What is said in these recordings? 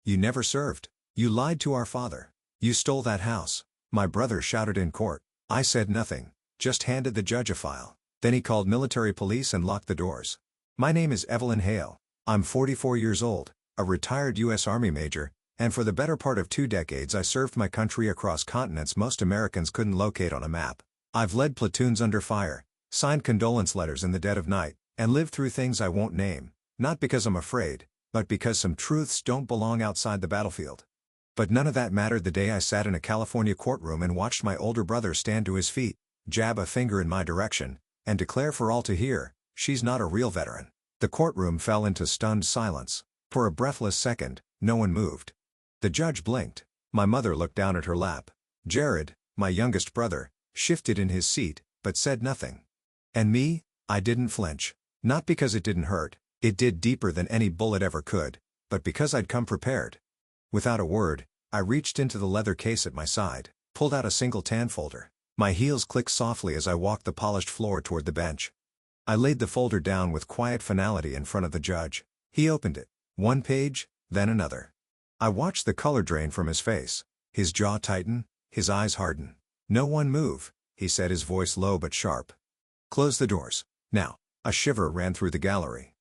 You never served. You lied to our father. You stole that house. My brother shouted in court. I said nothing, just handed the judge a file. Then he called military police and locked the doors. My name is Evelyn Hale. I'm 44 years old, a retired U.S. Army major, and for the better part of 2 decades I served my country across continents most Americans couldn't locate on a map. I've led platoons under fire, signed condolence letters in the dead of night, and lived through things I won't name, not because I'm afraid, but because some truths don't belong outside the battlefield. But none of that mattered the day I sat in a California courtroom and watched my older brother stand to his feet, jab a finger in my direction, and declare for all to hear, "She's not a real veteran." The courtroom fell into stunned silence. For a breathless second, no one moved. The judge blinked. My mother looked down at her lap. Jared, my youngest brother, shifted in his seat, but said nothing. And me, I didn't flinch. Not because it didn't hurt, it did deeper than any bullet ever could, but because I'd come prepared. Without a word, I reached into the leather case at my side, pulled out a single tan folder. My heels clicked softly as I walked the polished floor toward the bench. I laid the folder down with quiet finality in front of the judge. He opened it. One page, then another. I watched the color drain from his face. His jaw tighten, his eyes harden. "No one move," he said, his voice low but sharp. "Close the doors. Now." A shiver ran through the gallery.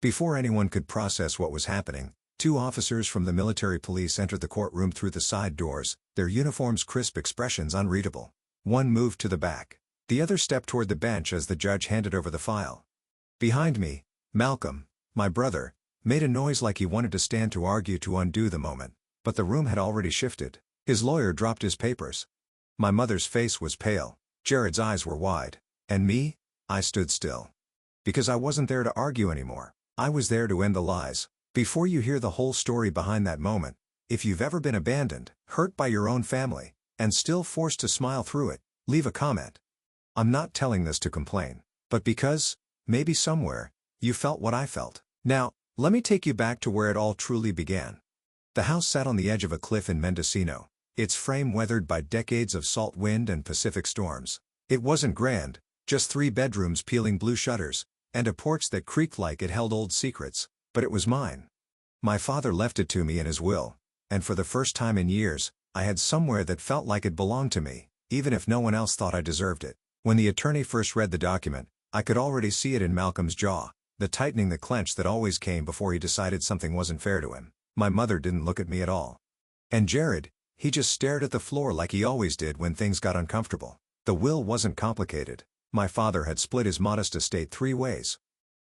Before anyone could process what was happening, 2 officers from the military police entered the courtroom through the side doors, their uniforms' crisp expressions unreadable. One moved to the back. The other stepped toward the bench as the judge handed over the file. Behind me, Malcolm, my brother, made a noise like he wanted to stand to argue to undo the moment, but the room had already shifted. His lawyer dropped his papers. My mother's face was pale. Jared's eyes were wide. And me? I stood still. Because I wasn't there to argue anymore. I was there to end the lies. Before you hear the whole story behind that moment, if you've ever been abandoned, hurt by your own family, and still forced to smile through it, leave a comment. I'm not telling this to complain, but because, maybe somewhere, you felt what I felt. Now, let me take you back to where it all truly began. The house sat on the edge of a cliff in Mendocino, its frame weathered by decades of salt wind and Pacific storms. It wasn't grand, just 3 bedrooms peeling blue shutters, and a porch that creaked like it held old secrets, but it was mine. My father left it to me in his will, and for the first time in years, I had somewhere that felt like it belonged to me, even if no one else thought I deserved it. When the attorney first read the document, I could already see it in Malcolm's jaw, the tightening the clench that always came before he decided something wasn't fair to him. My mother didn't look at me at all. And Jared, he just stared at the floor like he always did when things got uncomfortable. The will wasn't complicated. My father had split his modest estate 3 ways.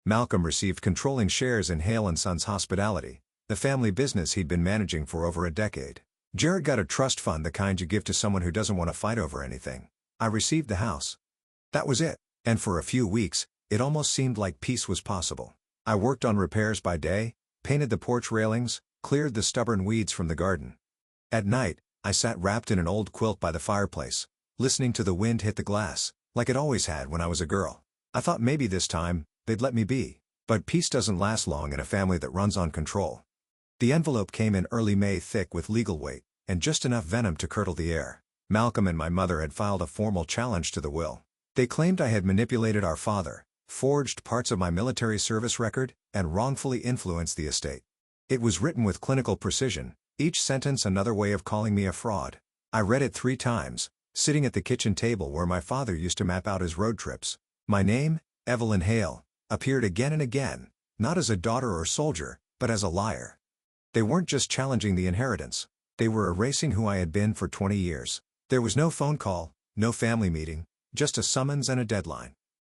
Malcolm received controlling shares in Hale & Sons Hospitality, the family business he'd been managing for over a decade. Jared got a trust fund, the kind you give to someone who doesn't want to fight over anything. I received the house. That was it. And for a few weeks, it almost seemed like peace was possible. I worked on repairs by day, painted the porch railings, cleared the stubborn weeds from the garden. At night, I sat wrapped in an old quilt by the fireplace, listening to the wind hit the glass, like it always had when I was a girl. I thought maybe this time, they'd let me be. But peace doesn't last long in a family that runs on control. The envelope came in early May, thick with legal weight, and just enough venom to curdle the air. Malcolm and my mother had filed a formal challenge to the will. They claimed I had manipulated our father, forged parts of my military service record, and wrongfully influenced the estate. It was written with clinical precision, each sentence another way of calling me a fraud. I read it 3 times, sitting at the kitchen table where my father used to map out his road trips. My name, Evelyn Hale, appeared again and again, not as a daughter or soldier, but as a liar. They weren't just challenging the inheritance. They were erasing who I had been for 20 years. There was no phone call, no family meeting, just a summons and a deadline.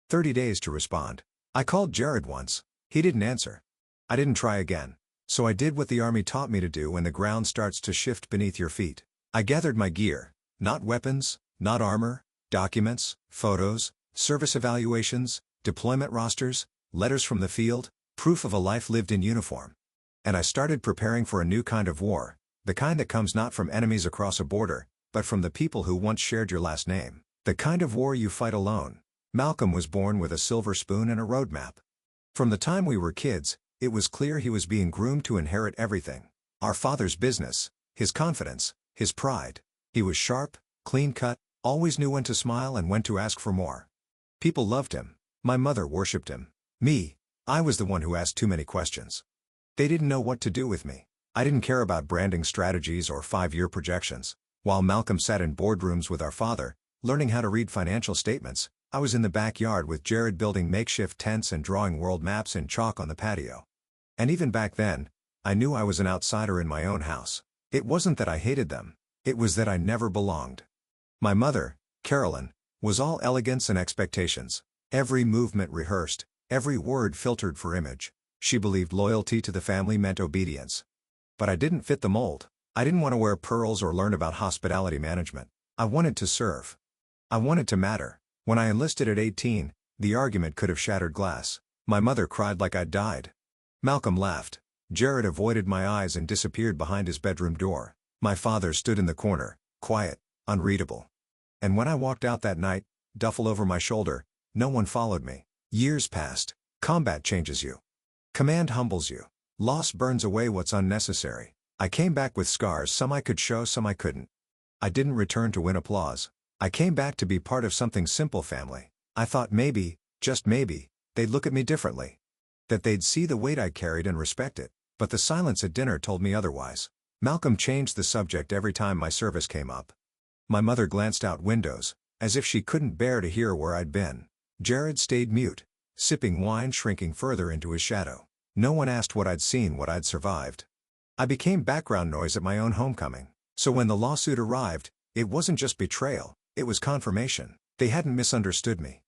30 days to respond. I called Jared once. He didn't answer. I didn't try again. So I did what the Army taught me to do when the ground starts to shift beneath your feet. I gathered my gear. Not weapons, not armor, documents, photos, service evaluations, deployment rosters, letters from the field, proof of a life lived in uniform. And I started preparing for a new kind of war, the kind that comes not from enemies across a border, but from the people who once shared your last name. The kind of war you fight alone. Malcolm was born with a silver spoon and a roadmap. From the time we were kids, it was clear he was being groomed to inherit everything. Our father's business, his confidence, his pride. He was sharp, clean-cut, always knew when to smile and when to ask for more. People loved him. My mother worshipped him. Me, I was the one who asked too many questions. They didn't know what to do with me. I didn't care about branding strategies or 5-year projections. While Malcolm sat in boardrooms with our father, learning how to read financial statements, I was in the backyard with Jared building makeshift tents and drawing world maps in chalk on the patio. And even back then, I knew I was an outsider in my own house. It wasn't that I hated them. It was that I never belonged. My mother, Carolyn, was all elegance and expectations. Every movement rehearsed, every word filtered for image. She believed loyalty to the family meant obedience. But I didn't fit the mold. I didn't want to wear pearls or learn about hospitality management. I wanted to serve. I wanted to matter. When I enlisted at 18, the argument could have shattered glass. My mother cried like I'd died. Malcolm laughed. Jared avoided my eyes and disappeared behind his bedroom door. My father stood in the corner, quiet, unreadable. And when I walked out that night, duffel over my shoulder, no one followed me. Years passed. Combat changes you. Command humbles you. Loss burns away what's unnecessary. I came back with scars, some I could show, some I couldn't. I didn't return to win applause. I came back to be part of something simple, family. I thought maybe, just maybe, they'd look at me differently. That they'd see the weight I carried and respect it. But the silence at dinner told me otherwise. Malcolm changed the subject every time my service came up. My mother glanced out windows, as if she couldn't bear to hear where I'd been. Jared stayed mute, sipping wine, shrinking further into his shadow. No one asked what I'd seen, what I'd survived. I became background noise at my own homecoming. So when the lawsuit arrived, it wasn't just betrayal, it was confirmation. They hadn't misunderstood me.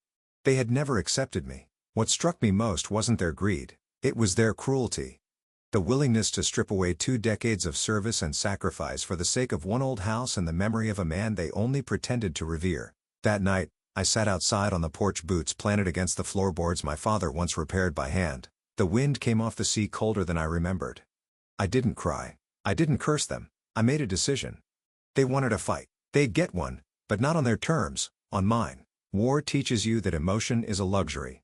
They had never accepted me. What struck me most wasn't their greed, it was their cruelty. The willingness to strip away 2 decades of service and sacrifice for the sake of one old house and the memory of a man they only pretended to revere. That night, I sat outside on the porch, boots planted against the floorboards my father once repaired by hand. The wind came off the sea colder than I remembered. I didn't cry. I didn't curse them. I made a decision. They wanted a fight. They'd get one, but not on their terms, on mine. War teaches you that emotion is a luxury.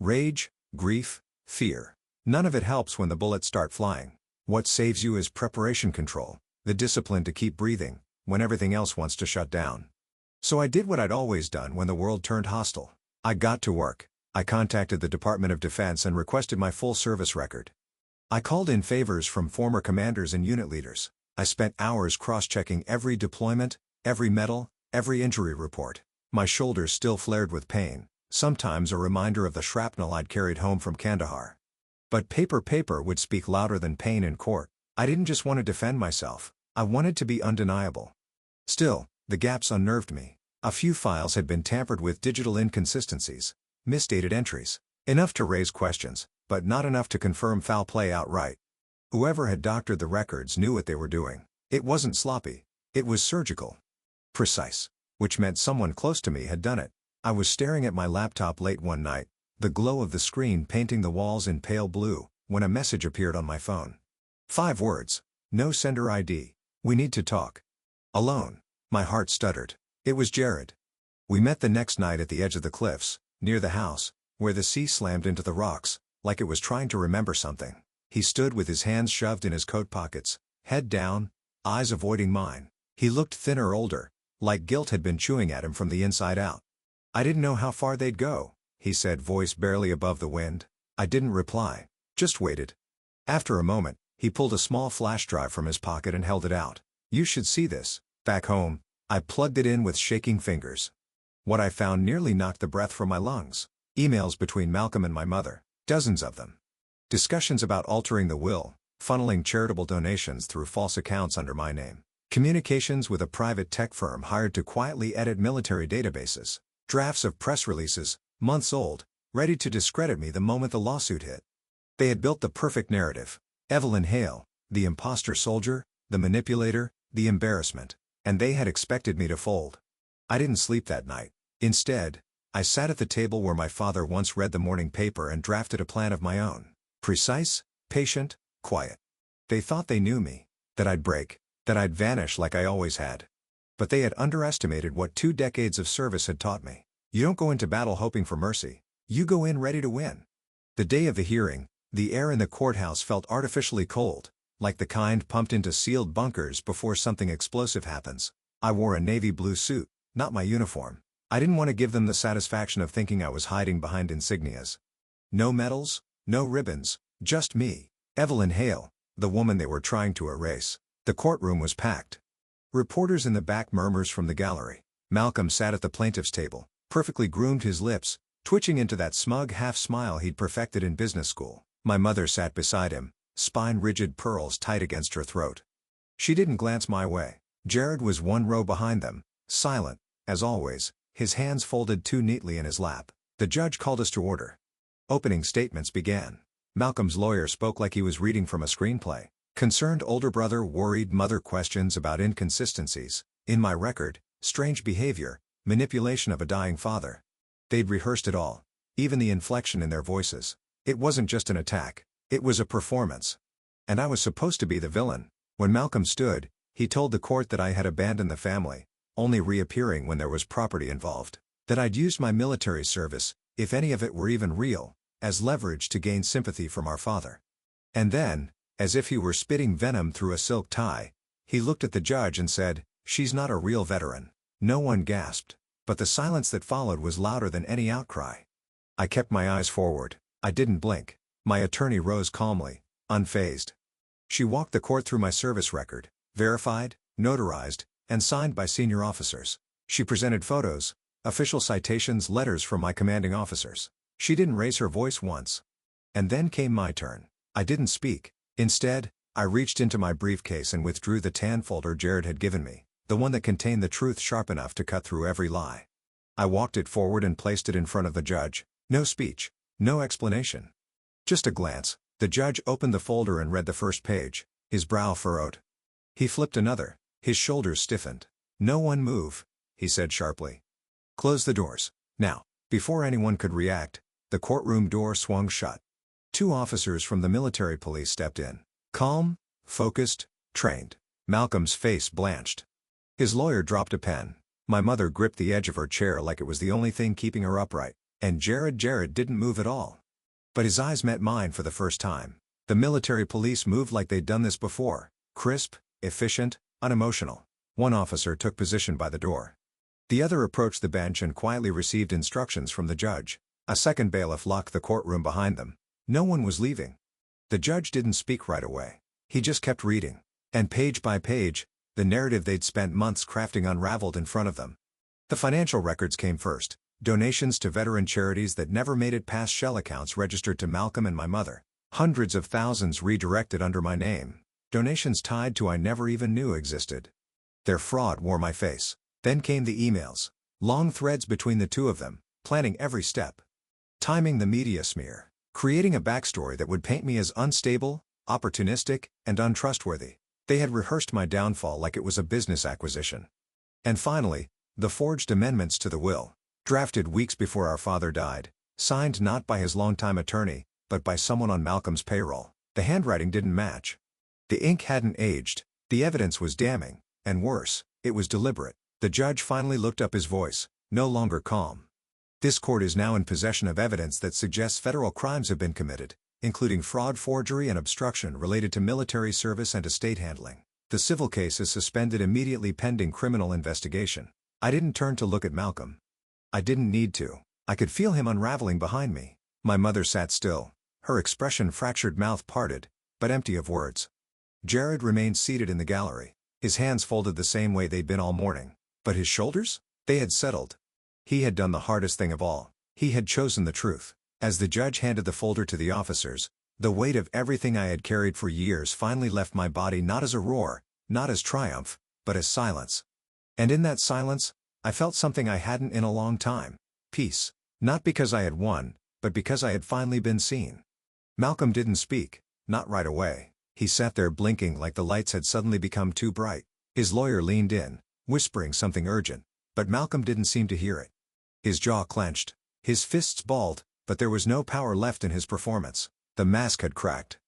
Rage, grief, fear. None of it helps when the bullets start flying. What saves you is preparation, control, the discipline to keep breathing, when everything else wants to shut down. So I did what I'd always done when the world turned hostile. I got to work. I contacted the Department of Defense and requested my full service record. I called in favors from former commanders and unit leaders. I spent hours cross-checking every deployment, every medal, every injury report. My shoulders still flared with pain, sometimes a reminder of the shrapnel I'd carried home from Kandahar. But paper would speak louder than pain in court. I didn't just want to defend myself, I wanted to be undeniable. Still, the gaps unnerved me. A few files had been tampered with, digital inconsistencies, misdated entries. Enough to raise questions, but not enough to confirm foul play outright. Whoever had doctored the records knew what they were doing. It wasn't sloppy. It was surgical. Precise. Which meant someone close to me had done it. I was staring at my laptop late one night, the glow of the screen painting the walls in pale blue, when a message appeared on my phone. 5 words. No sender ID. We need to talk. Alone. My heart stuttered. It was Jared. We met the next night at the edge of the cliffs, near the house, where the sea slammed into the rocks, like it was trying to remember something. He stood with his hands shoved in his coat pockets, head down, eyes avoiding mine. He looked thinner, older, like guilt had been chewing at him from the inside out. I didn't know how far they'd go, he said, voice barely above the wind. I didn't reply, just waited. After a moment, he pulled a small flash drive from his pocket and held it out. You should see this. Back home, I plugged it in with shaking fingers. What I found nearly knocked the breath from my lungs. Emails between Malcolm and my mother, dozens of them. Discussions about altering the will, funneling charitable donations through false accounts under my name. Communications with a private tech firm hired to quietly edit military databases. Drafts of press releases, months old, ready to discredit me the moment the lawsuit hit. They had built the perfect narrative. Evelyn Hale, the imposter soldier, the manipulator, the embarrassment. And they had expected me to fold. I didn't sleep that night. Instead, I sat at the table where my father once read the morning paper and drafted a plan of my own. Precise, patient, quiet. They thought they knew me, that I'd break, that I'd vanish like I always had. But they had underestimated what 2 decades of service had taught me. You don't go into battle hoping for mercy. You go in ready to win. The day of the hearing, the air in the courthouse felt artificially cold, like the kind pumped into sealed bunkers before something explosive happens. I wore a navy blue suit, not my uniform. I didn't want to give them the satisfaction of thinking I was hiding behind insignias. No medals, no ribbons, just me, Evelyn Hale, the woman they were trying to erase. The courtroom was packed. Reporters in the back, murmurs from the gallery. Malcolm sat at the plaintiff's table, perfectly groomed, his lips twitching into that smug half-smile he'd perfected in business school. My mother sat beside him, spine rigid, pearls tight against her throat. She didn't glance my way. Jared was one row behind them, silent, as always, his hands folded too neatly in his lap. The judge called us to order. Opening statements began. Malcolm's lawyer spoke like he was reading from a screenplay. Concerned older brother, worried mother, questions about inconsistencies in my record, strange behavior, manipulation of a dying father. They'd rehearsed it all, even the inflection in their voices. It wasn't just an attack, it was a performance. And I was supposed to be the villain. When Malcolm stood, he told the court that I had abandoned the family, only reappearing when there was property involved. That I'd used my military service, if any of it were even real, as leverage to gain sympathy from our father. And then, as if he were spitting venom through a silk tie, he looked at the judge and said, "She's not a real veteran." No one gasped, but the silence that followed was louder than any outcry. I kept my eyes forward. I didn't blink. My attorney rose calmly, unfazed. She walked the court through my service record, verified, notarized, and signed by senior officers. She presented photos, official citations, letters from my commanding officers. She didn't raise her voice once. And then came my turn. I didn't speak. Instead, I reached into my briefcase and withdrew the tan folder Jared had given me, the one that contained the truth sharp enough to cut through every lie. I walked it forward and placed it in front of the judge. No speech, no explanation. Just a glance. The judge opened the folder and read the first page, his brow furrowed. He flipped another, his shoulders stiffened. "No one move," he said sharply. "Close the doors, now." Before anyone could react, the courtroom door swung shut. 2 officers from the military police stepped in. Calm, focused, trained. Malcolm's face blanched. His lawyer dropped a pen. My mother gripped the edge of her chair like it was the only thing keeping her upright. And Jared didn't move at all. But his eyes met mine for the first time. The military police moved like they'd done this before. Crisp, efficient, unemotional. One officer took position by the door. The other approached the bench and quietly received instructions from the judge. A second bailiff locked the courtroom behind them. No one was leaving. The judge didn't speak right away. He just kept reading. And page by page, the narrative they'd spent months crafting unraveled in front of them. The financial records came first. Donations to veteran charities that never made it past shell accounts registered to Malcolm and my mother. Hundreds of thousands redirected under my name. Donations tied to I never even knew existed. Their fraud wore my face. Then came the emails. Long threads between the two of them, planning every step. Timing the media smear. Creating a backstory that would paint me as unstable, opportunistic, and untrustworthy. They had rehearsed my downfall like it was a business acquisition. And finally, the forged amendments to the will. Drafted weeks before our father died, signed not by his longtime attorney, but by someone on Malcolm's payroll. The handwriting didn't match. The ink hadn't aged, the evidence was damning, and worse, it was deliberate. The judge finally looked up, his voice no longer calm. "This court is now in possession of evidence that suggests federal crimes have been committed, including fraud, forgery, and obstruction related to military service and estate handling. The civil case is suspended immediately pending criminal investigation." I didn't turn to look at Malcolm. I didn't need to. I could feel him unraveling behind me. My mother sat still, her expression fractured, mouth parted, but empty of words. Jared remained seated in the gallery, his hands folded the same way they'd been all morning. But his shoulders? They had settled. He had done the hardest thing of all. He had chosen the truth. As the judge handed the folder to the officers, the weight of everything I had carried for years finally left my body, not as a roar, not as triumph, but as silence. And in that silence, I felt something I hadn't in a long time. Peace. Not because I had won, but because I had finally been seen. Malcolm didn't speak, not right away. He sat there blinking like the lights had suddenly become too bright. His lawyer leaned in, whispering something urgent, but Malcolm didn't seem to hear it. His jaw clenched, his fists balled, but there was no power left in his performance. The mask had cracked.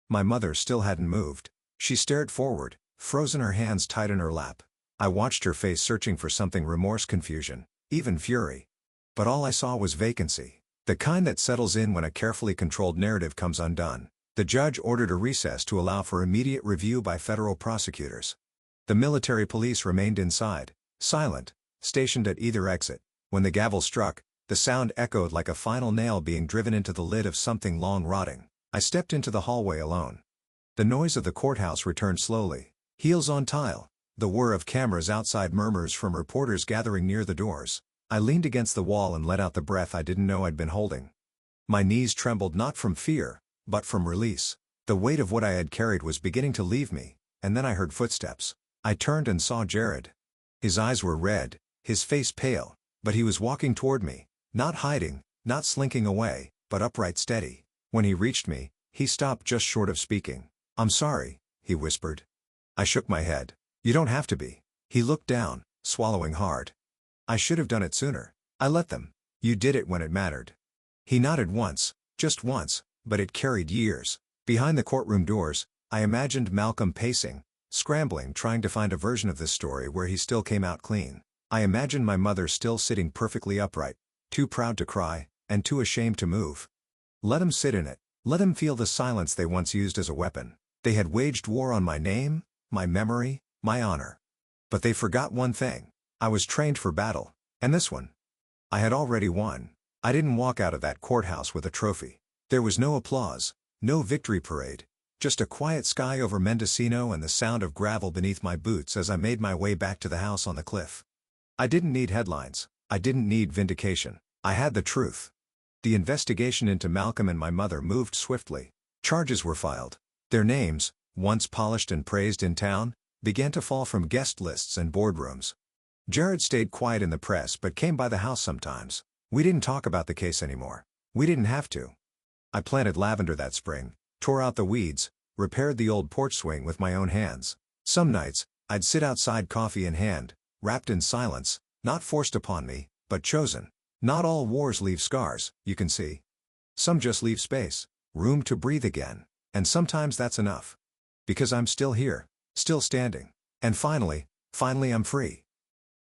My mother still hadn't moved. She stared forward, frozen, her hands tight in her lap. I watched her face, searching for something: remorse, confusion, even fury. But all I saw was vacancy, the kind that settles in when a carefully controlled narrative comes undone. The judge ordered a recess to allow for immediate review by federal prosecutors. The military police remained inside, silent, stationed at either exit. When the gavel struck, the sound echoed like a final nail being driven into the lid of something long rotting. I stepped into the hallway alone. The noise of the courthouse returned slowly. Heels on tile. The whir of cameras outside, murmurs from reporters gathering near the doors. I leaned against the wall and let out the breath I didn't know I'd been holding. My knees trembled not from fear, but from release. The weight of what I had carried was beginning to leave me, and then I heard footsteps. I turned and saw Jared. His eyes were red, his face pale, but he was walking toward me, not hiding, not slinking away, but upright, steady. When he reached me, he stopped just short of speaking. "I'm sorry," he whispered. I shook my head. "You don't have to be." He looked down, swallowing hard. "I should have done it sooner. I let them." "You did it when it mattered." He nodded once, just once, but it carried years. Behind the courtroom doors, I imagined Malcolm pacing, scrambling, trying to find a version of this story where he still came out clean. I imagined my mother still sitting perfectly upright, too proud to cry, and too ashamed to move. Let him sit in it. Let him feel the silence they once used as a weapon. They had waged war on my name, my memory, my honor. But they forgot one thing. I was trained for battle, and this one, I had already won. I didn't walk out of that courthouse with a trophy. There was no applause, no victory parade, just a quiet sky over Mendocino and the sound of gravel beneath my boots as I made my way back to the house on the cliff. I didn't need headlines. I didn't need vindication. I had the truth. The investigation into Malcolm and my mother moved swiftly. Charges were filed. Their names, once polished and praised in town, began to fall from guest lists and boardrooms. Jared stayed quiet in the press but came by the house sometimes. We didn't talk about the case anymore. We didn't have to. I planted lavender that spring, tore out the weeds, repaired the old porch swing with my own hands. Some nights, I'd sit outside, coffee in hand, wrapped in silence, not forced upon me, but chosen. Not all wars leave scars, you can see. Some just leave space, room to breathe again, and sometimes that's enough. Because I'm still here, still standing. And finally I'm free.